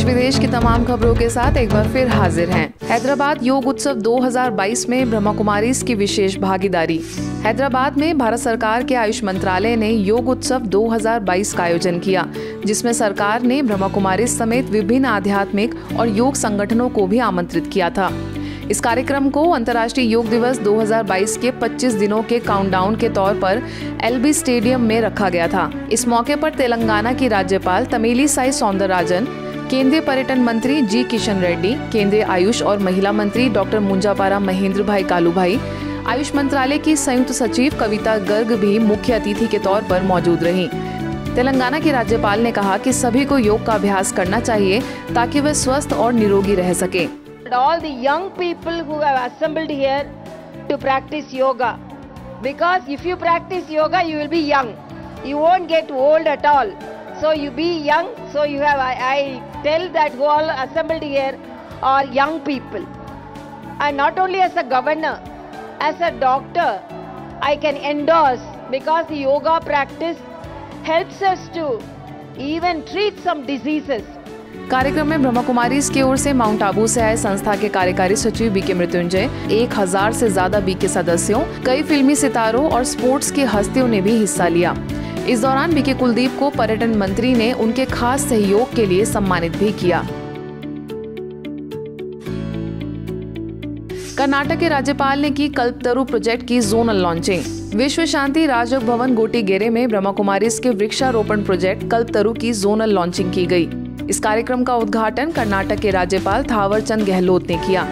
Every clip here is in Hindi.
देश विदेश की तमाम खबरों के साथ एक बार फिर हाजिर हैं। हैदराबाद योग उत्सव 2022 में ब्रह्मा कुमारीज की विशेष भागीदारी। हैदराबाद में भारत सरकार के आयुष मंत्रालय ने योग उत्सव 2022 का आयोजन किया, जिसमें सरकार ने ब्रह्मा कुमारीज समेत विभिन्न आध्यात्मिक और योग संगठनों को भी आमंत्रित किया था। इस कार्यक्रम को अंतर्राष्ट्रीय योग दिवस 2022 के 25 दिनों के काउंटडाउन के तौर पर एलबी स्टेडियम में रखा गया था। इस मौके पर तेलंगाना की राज्यपाल तमिलिसाई सौंदरराजन, केंद्रीय पर्यटन मंत्री जी किशन रेड्डी, केंद्रीय आयुष और महिला मंत्री डॉक्टर मुंजापारा महेंद्र भाई कालूभाई, आयुष मंत्रालय की संयुक्त सचिव कविता गर्ग भी मुख्य अतिथि के तौर पर मौजूद रहीं। तेलंगाना की राज्यपाल ने कहा कि सभी को योग का अभ्यास करना चाहिए ताकि वे स्वस्थ और निरोगी रह सके। All the young people who have assembled here to practice yoga, because if you practice yoga you will be young, you won't get old at all, so you be young. So you have I tell that who all assembled here are young people, and not only as a governor, as a doctor I can endorse, because the yoga practice helps us to even treat some diseases. कार्यक्रम में ब्रह्मा कुमारीज की ओर से माउंट आबू से आए संस्था के कार्यकारी सचिव बीके मृत्युंजय, 1000 से ज्यादा बीके सदस्यों, कई फिल्मी सितारों और स्पोर्ट्स की हस्तियों ने भी हिस्सा लिया। इस दौरान बीके कुलदीप को पर्यटन मंत्री ने उनके खास सहयोग के लिए सम्मानित भी किया। कर्नाटक के राज्यपाल ने की कल्पतरु प्रोजेक्ट की जोनल लॉन्चिंग। विश्व शांति राजयोग भवन गोटीगेरे में ब्रह्मा कुमारीज के वृक्षारोपण प्रोजेक्ट कल्पतरु की जोनल लॉन्चिंग की गई। इस कार्यक्रम का उद्घाटन कर्नाटक के राज्यपाल थावरचंद गहलोत ने किया।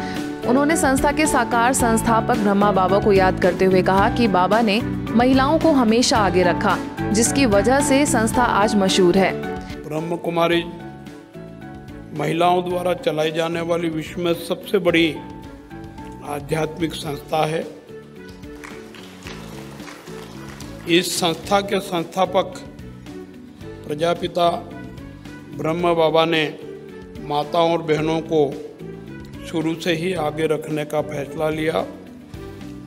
उन्होंने संस्था के साकार संस्थापक ब्रह्मा बाबा को याद करते हुए कहा कि बाबा ने महिलाओं को हमेशा आगे रखा, जिसकी वजह से संस्था आज मशहूर है। ब्रह्मा कुमारी महिलाओं द्वारा चलाई जाने वाली विश्व में सबसे बड़ी आध्यात्मिक संस्था है। इस संस्था के संस्थापक प्रजापिता ब्रह्मा बाबा ने माताओं और बहनों को शुरू से ही आगे रखने का फैसला लिया,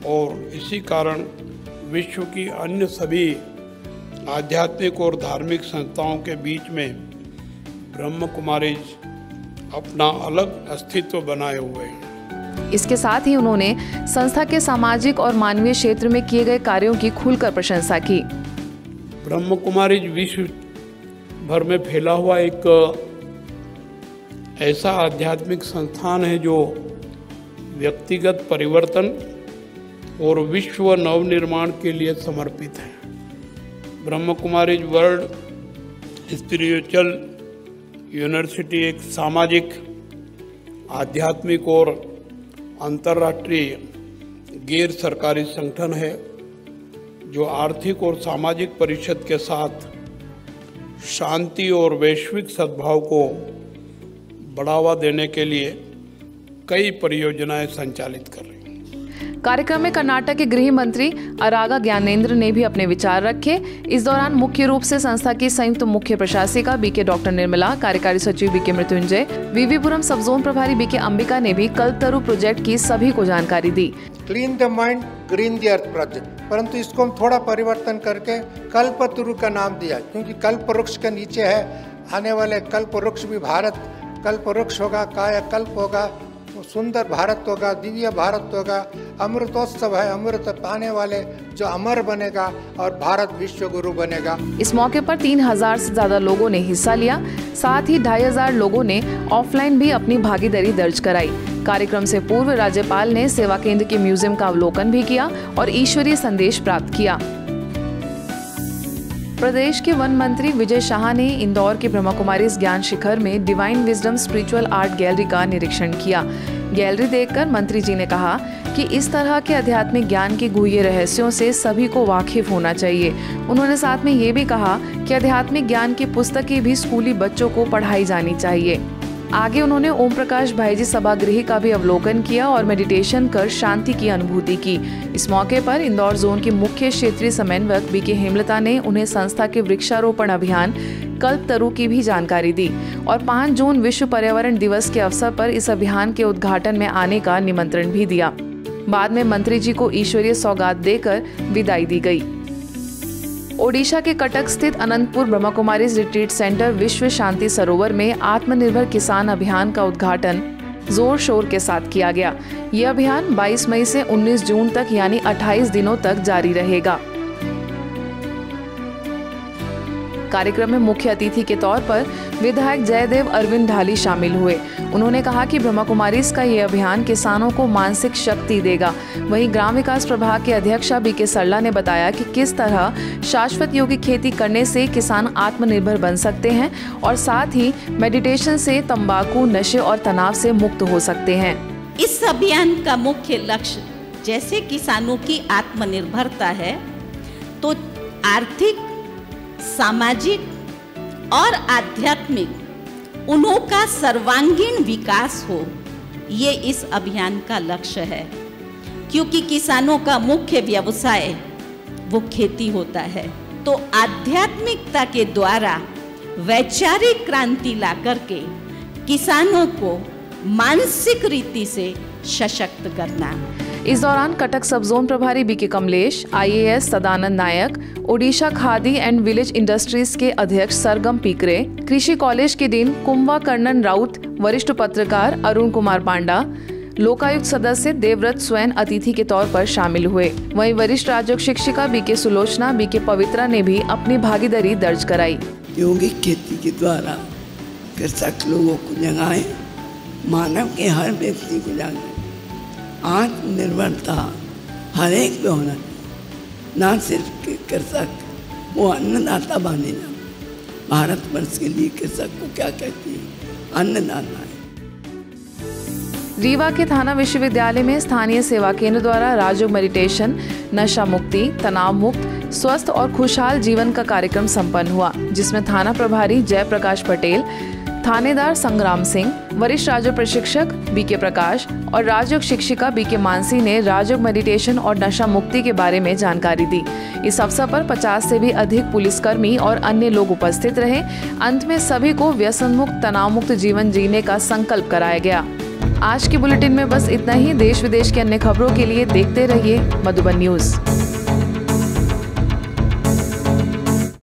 और इसी कारण विश्व की अन्य सभी आध्यात्मिक और धार्मिक संस्थाओं के बीच में ब्रह्मा कुमारीज अपना अलग अस्तित्व बनाए हुए हैं। इसके साथ ही उन्होंने संस्था के सामाजिक और मानवीय क्षेत्र में किए गए कार्यों की खुलकर प्रशंसा की। ब्रह्मा कुमारीज विश्व भर में फैला हुआ एक ऐसा आध्यात्मिक संस्थान है जो व्यक्तिगत परिवर्तन और विश्व नवनिर्माण के लिए समर्पित है। Brahma Kumaris world spiritual university एक सामाजिक, आध्यात्मिक और अंतर्राष्ट्रीय गैर सरकारी संगठन है जो आर्थिक और सामाजिक परिषद के साथ शांति और वैश्विक सद्भाव को बढ़ावा देने के लिए कई परियोजनाएं संचालित कर रही हैं। कार्यक्रम में कर्नाटक के गृह मंत्री अरागा ज्ञानेंद्र ने भी अपने विचार रखे। इस दौरान मुख्य रूप से संस्था की संयुक्त मुख्य प्रशासिका बीके डॉक्टर निर्मला, कार्यकारी सचिव बीके मृत्युंजय, वीवीपुरम सब जोन प्रभारी बीके अंबिका ने भी कल्पतरु प्रोजेक्ट की सभी को जानकारी दी। Clean the mind, green the earth project, परंतु इसको हम थोड़ा परिवर्तन करके कल्पतरु का नाम दिया, क्योंकि कल्प वृक्ष के नीचे है। आने वाले कल्प वृक्ष भी भारत कल्प वृक्ष होगा, कायाकल्प होगा, सुंदर भारत होगा, दिव्य भारत होगा, अमृतोत्सव है, अमृत पाने वाले जो अमर बनेगा और भारत विश्व गुरु बनेगा। इस मौके पर 3000 से ज्यादा लोगों ने हिस्सा लिया। साथ ही 2500 लोगों ने ऑफलाइन भी अपनी भागीदारी दर्ज कराई। कार्यक्रम से पूर्व राज्यपाल ने सेवा केंद्र के म्यूजियम का अवलोकन भी किया और ईश्वरीय संदेश प्राप्त किया। प्रदेश के वन मंत्री विजय शाह ने इंदौर के ब्रह्मा कुमारीज ज्ञान शिखर में divine wisdom spiritual art gallery का निरीक्षण किया। गैलरी देखकर मंत्री जी ने कहा कि इस तरह के आध्यात्मिक ज्ञान के गुह्य रहस्यों से सभी को वाकिफ होना चाहिए। उन्होंने साथ में ये भी कहा कि आध्यात्मिक ज्ञान की पुस्तकें भी स्कूली बच्चों को पढ़ाई जानी चाहिए। आगे उन्होंने ओम प्रकाश भाईजी सभागृह का भी अवलोकन किया और मेडिटेशन कर शांति की अनुभूति की। इस मौके पर इंदौर जोन के मुख्य क्षेत्रीय समन्वयक बीके हेमलता ने उन्हें संस्था के वृक्षारोपण अभियान कल्पतरु की भी जानकारी दी और 5 जून विश्व पर्यावरण दिवस के अवसर पर इस अभियान के उद्घाटन में आने का निमंत्रण भी दिया। बाद में मंत्री जी को ईश्वरीय सौगात देकर विदाई दी गई। ओडिशा के कटक स्थित अनंतपुर ब्रह्मा कुमारीज रिट्रीट सेंटर विश्व शांति सरोवर में आत्मनिर्भर किसान अभियान का उद्घाटन जोर शोर के साथ किया गया। यह अभियान 22 मई से 19 जून तक यानी 28 दिनों तक जारी रहेगा। कार्यक्रम में मुख्य अतिथि के तौर पर विधायक जयदेव अरविंद ढाली शामिल हुए। उन्होंने कहा कि ब्रह्मा कुमारीज का ये अभियान किसानों को मानसिक शक्ति देगा। वहीं ग्राम विकास प्रभाग के अध्यक्ष बीके सरला ने बताया कि किस तरह शाश्वत योगी खेती करने से किसान आत्मनिर्भर बन सकते हैं और साथ ही मेडिटेशन से तंबाकू, नशे और तनाव से मुक्त हो सकते हैं। इस अभियान का मुख्य लक्ष्य जैसे किसानों की आत्मनिर्भरता है, तो आर्थिक, सामाजिक और आध्यात्मिक उनका सर्वांगीण विकास हो, ये इस अभियान का लक्ष्य है। क्योंकि किसानों का मुख्य व्यवसाय वो खेती होता है, तो आध्यात्मिकता के द्वारा वैचारिक क्रांति ला करके किसानों को मानसिक रीति से सशक्त करना। इस दौरान कटक सब जोन प्रभारी BK Kamlesh, IAS Sadanand Nayak, Odisha Khadi and village industries के अध्यक्ष सरगम पीकरे, कृषि कॉलेज के डीन कुंभा कर्णन राउत, वरिष्ठ पत्रकार अरुण कुमार पांडा, लोकायुक्त सदस्य देवव्रत स्वयं अतिथि के तौर पर शामिल हुए। वहीं वरिष्ठ राजयोग शिक्षिका बीके सुलोचना, बीके पवित्रा ने भी अपनी भागीदारी दर्ज कराई। यौगिक खेती के द्वारा कृषक लोगों को जगाए, मानव के हर व्यक्ति को जगाए। आत्मनिर्भरता हर एक पे होना चाहिए, ना सिर्फ कृषक वो अन्नदाता बने ना। भारतवर्ष के लिए कृषक को क्या कहती है? अन्नदाता है। रीवा के थाना विश्वविद्यालय में स्थानीय सेवा केंद्र द्वारा राजयोग मेडिटेशन, नशा मुक्ति, तनाव मुक्त, स्वस्थ और खुशहाल जीवन का कार्यक्रम संपन्न हुआ, जिसमें थाना प्रभारी जयप्रकाश पटेल, थानेदार संग्राम सिंह, वरिष्ठ राजयोग प्रशिक्षक बीके प्रकाश और राजयोग शिक्षिका बीके मानसी ने राजयोग मेडिटेशन और नशा मुक्ति के बारे में जानकारी दी। इस अवसर पर 50 से भी अधिक पुलिसकर्मी और अन्य लोग उपस्थित रहे। अंत में सभी को व्यसन मुक्त, तनाव मुक्त जीवन जीने का संकल्प कराया गया। आज के बुलेटिन में बस इतना ही। देश विदेश की अन्य खबरों के लिए देखते रहिए मधुबन न्यूज।